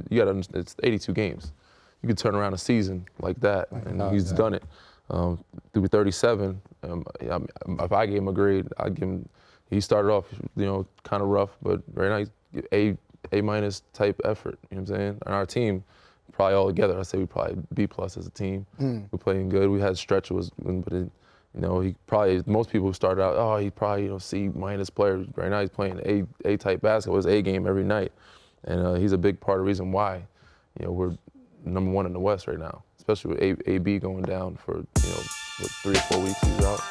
You got to, it's 82 games. You could turn around a season like that, and he's done it. Through 37, if I gave him a grade, I'd give him, he started off, kind of rough, but right now he's A- type effort, you know what I'm saying? And our team, probably all together, I'd say we probably B+ as a team. We're playing good. We had stretches, but he probably, most people who started out, he probably, C- player. Right now he's playing A-type basketball. It's A game every night. And he's a big part of the reason why, we're #1 in the West right now, especially with AB going down for, 3 or 4 weeks he's out.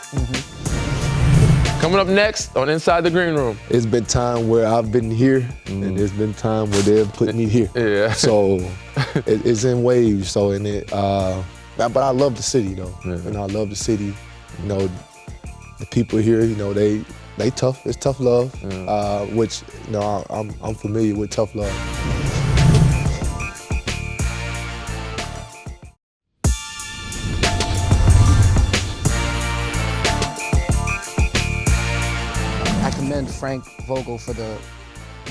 Coming up next on Inside the Green Room. It's been time where I've been here, and there's been time where they've put me here. Yeah. So it's in waves. So but I love the city though, and I love the city. The people here, they tough. It's tough love, which I'm familiar with tough love. I commend Frank Vogel for the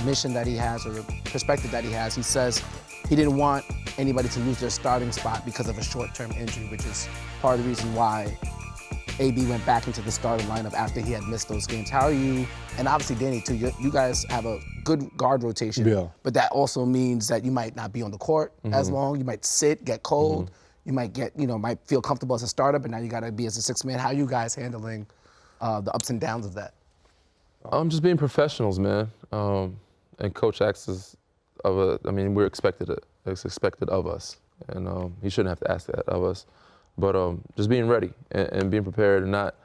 mission that he has, or the perspective that he has. He says he didn't want anybody to lose their starting spot because of a short-term injury, which is part of the reason why AB went back into the starting lineup after he had missed those games. How are you, and obviously Danny too, you guys have a good guard rotation, but that also means that you might not be on the court as long. You might sit, get cold. You might might feel comfortable as a starter, but now you gotta be as a sixth man. How are you guys handling the ups and downs of that? Just being professionals, man. And Coach asks we're expected it. It's expected of us, and he shouldn't have to ask that of us. But just being ready and being prepared, and not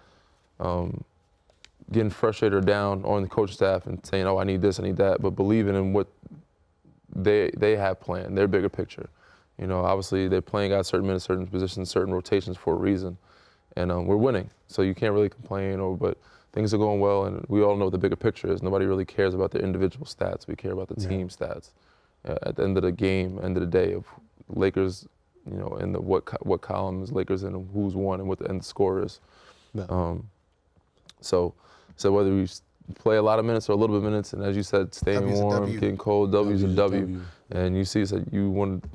getting frustrated or down on the coach staff and saying, I need this, I need that, but believing in what they have planned, their bigger picture. Obviously they're playing out certain minutes, certain positions, certain rotations for a reason, and we're winning. So you can't really complain, but things are going well, and we all know what the bigger picture is. Nobody really cares about their individual stats. We care about the team stats. At the end of the game, end of the day, of Lakers, in the what column is Lakers in, and who's won, and what the end score is. So whether we play a lot of minutes or a little bit of minutes, and as you said, staying warm, getting cold, W's a W. And you see, so you want to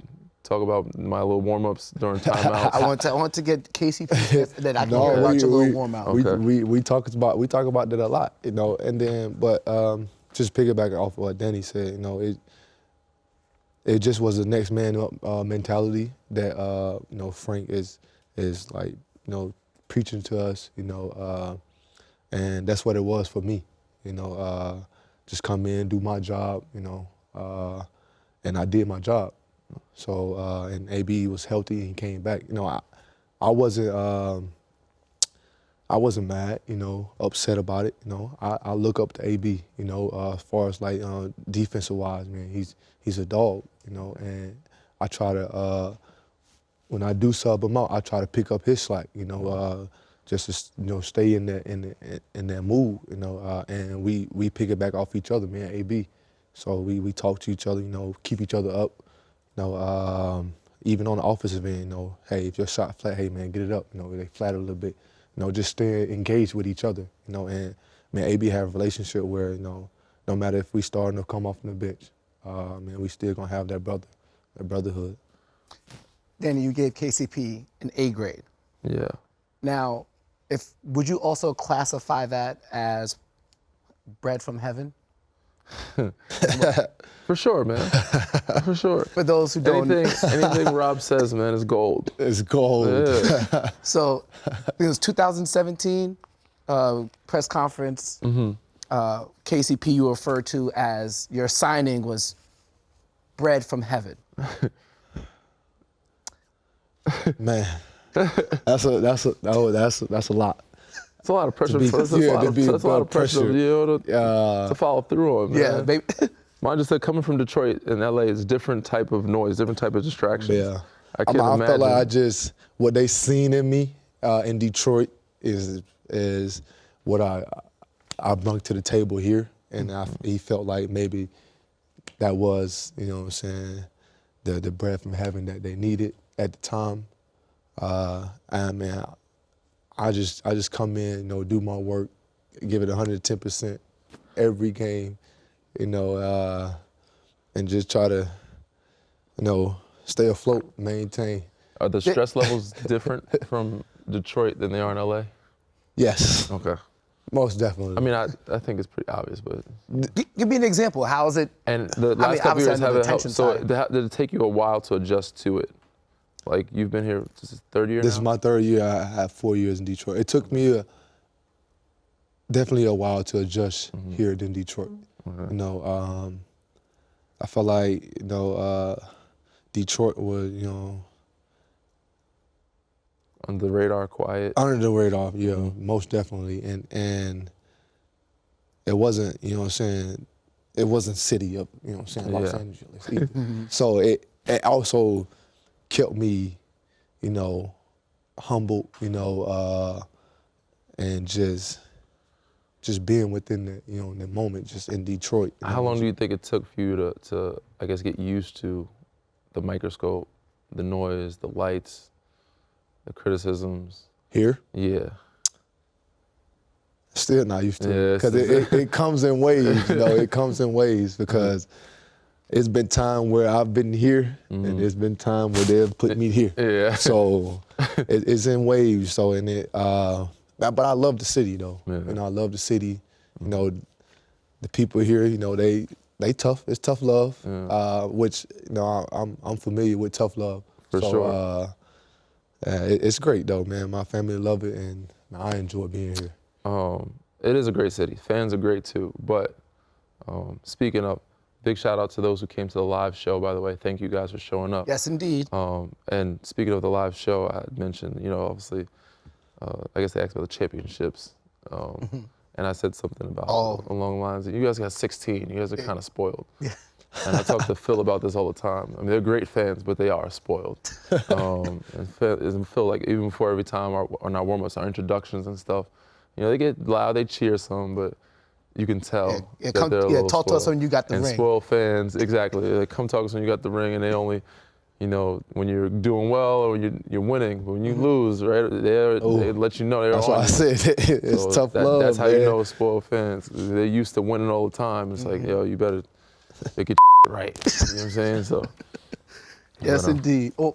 talk about my little warm-ups during timeouts. I want to get KCP that I can hear about your little warm-out. We talk about that a lot, and then but just piggybacking off what Danny said, it just was the next man up mentality that Frank is like preaching to us, and that's what it was for me, just come in, do my job, and I did my job. So and AB was healthy and he came back. I wasn't mad, upset about it. I look up to AB, as far as like defensive wise, man. He's a dog, and I try to when I do sub him out, I try to pick up his slack, just to stay in that mood, and we pick it back off each other, man. AB, so we talk to each other, keep each other up, even on the offensive end, hey, if your shot flat, hey man, get it up, they flat a little bit, just stay engaged with each other, and man, AB have a relationship where no matter if we starting or come off from the bench, man, we still gonna have that brotherhood. Danny, you gave KCP an A grade. Yeah. Now, would you also classify that as bread from heaven? For sure, man. For sure. For those who don't anything Rob says, man, is gold. It's gold. Yeah. So it was 2017 press conference. KCP you referred to as your signing was bread from heaven. Man, that's a lot. It's a lot of pressure. That's a lot of pressure to follow through on, man. Yeah, baby. Mine just said coming from Detroit and LA is different type of noise, different type of distractions. Yeah. I can't imagine. I felt like what they seen in me in Detroit is what I brought to the table here, and he felt like maybe that was, what I'm saying, the bread from heaven that they needed at the time. And man, I just come in, do my work, give it 110% every game, and just try to stay afloat, maintain. Are the stress levels different from Detroit than they are in LA? Yes, Okay. most definitely. I mean, I think it's pretty obvious, but. Give me an example. How is it? And the last couple obviously, years I know the haven't helped. tension So side. did it take you a while to adjust to it? Like you've been here, this is third year This now? is my third year. I have 4 years in Detroit. It took me definitely a while to adjust here in Detroit. Okay. I felt like Detroit was On the radar, quiet. under the radar, most definitely, and it wasn't, it wasn't city of, Los Yeah. Angeles either. So it also kept me, humbled, and just being within the moment, just in Detroit. How long do you think it took for you to I guess, get used to the microscope, the noise, the lights, the criticisms? Here? Yeah. Still not used to Yeah, it, because it comes in waves, it comes in waves, because it's been time where I've been here, and there's been time where they've put me here. Yeah. So it's in waves. So but I love the city though. Yeah. I love the city. The people here, they tough. It's tough love, which I'm familiar with tough love. For sure. It's great though, man. My family love it, and I enjoy being here. It is a great city. Fans are great too. But speaking of, big shout out to those who came to the live show, by the way. Thank you guys for showing up. Yes, indeed. And speaking of the live show, I had mentioned, obviously, I guess they asked about the championships. And I said something about along the lines of, you guys got 16. You guys are kind of spoiled. Yeah. And I talk to Phil about this all the time. I mean, they're great fans, but they are spoiled. And Phil, like, even before every time on our warm-ups, our introductions and stuff, they get loud, they cheer some, but you can tell that they're a little talk to us spoiled. when you got the and ring. Spoiled fans, exactly. They come talk to us when you got the ring, and they only, when you're doing well or when you're winning. But when you lose, right, they let you know they're That's on why I you. said it's tough love. That's how man. you know spoiled fans. They're used to winning all the time. It's like, yo, you better get your right. You know what I'm saying? So. Yes, indeed. Well,